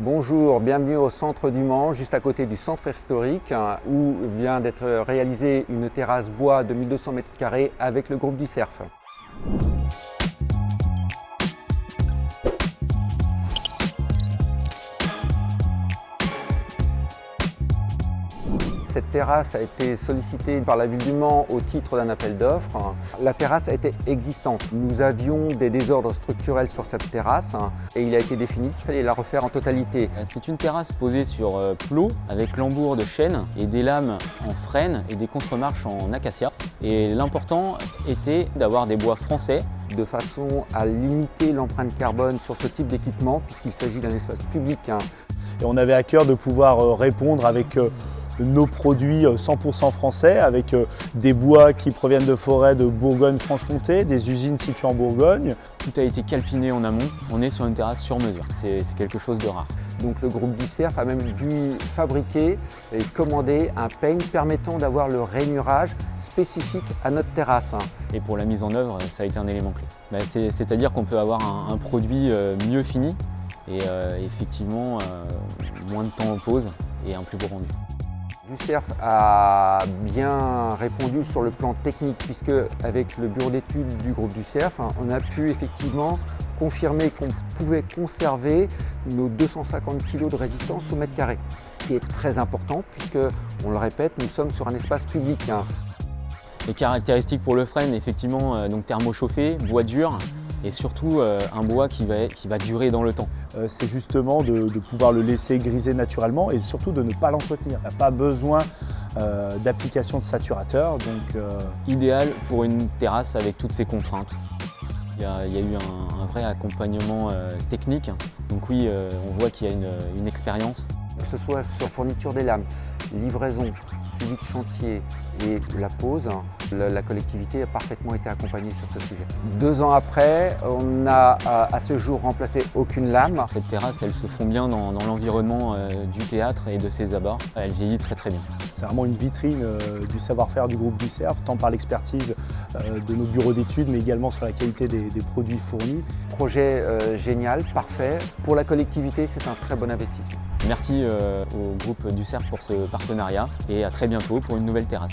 Bonjour, bienvenue au centre du Mans, juste à côté du centre historique, où vient d'être réalisée une terrasse bois de 1200 m² avec le groupe du Cerf. Cette terrasse a été sollicitée par la ville du Mans au titre d'un appel d'offres. La terrasse a été existante. Nous avions des désordres structurels sur cette terrasse et il a été défini qu'il fallait la refaire en totalité. C'est une terrasse posée sur plot avec lambours de chêne et des lames en frêne et des contremarches en acacia. Et l'important était d'avoir des bois français de façon à limiter l'empreinte carbone sur ce type d'équipement puisqu'il s'agit d'un espace public. Et on avait à cœur de pouvoir répondre avec nos produits 100% français, avec des bois qui proviennent de forêts de Bourgogne-Franche-Comté, des usines situées en Bourgogne. Tout a été calpiné en amont, on est sur une terrasse sur mesure, c'est quelque chose de rare. Donc le groupe du Cerf a même dû fabriquer et commander un peigne permettant d'avoir le rainurage spécifique à notre terrasse. Et pour la mise en œuvre, ça a été un élément clé. C'est-à-dire qu'on peut avoir un produit mieux fini et effectivement moins de temps en pause et un plus beau rendu. Du Cerf a bien répondu sur le plan technique puisque avec le bureau d'études du groupe du Cerf, on a pu effectivement confirmer qu'on pouvait conserver nos 250 kg de résistance au mètre carré. Ce qui est très important puisque, on le répète, nous sommes sur un espace public. Les caractéristiques pour le frêne, effectivement, donc thermochauffé, bois dur et surtout un bois qui va durer dans le temps. C'est justement de pouvoir le laisser griser naturellement et surtout de ne pas l'entretenir. Il n'y a pas besoin d'application de saturateur. Idéal pour une terrasse avec toutes ces contraintes. Il y a eu un vrai accompagnement technique, donc oui, on voit qu'il y a une expérience. Que ce soit sur fourniture des lames, livraison, suivi de chantier et la pose, la collectivité a parfaitement été accompagnée sur ce sujet. 2 ans après, on n'a à ce jour remplacé aucune lame. Cette terrasse, elle se fond bien dans l'environnement du théâtre et de ses abords. Elle vieillit très très bien. C'est vraiment une vitrine du savoir-faire du groupe du Cerf, tant par l'expertise de nos bureaux d'études, mais également sur la qualité des produits fournis. Projet génial, parfait. Pour la collectivité, c'est un très bon investissement. Merci au groupe du Cerf pour ce partenariat et à très bientôt pour une nouvelle terrasse.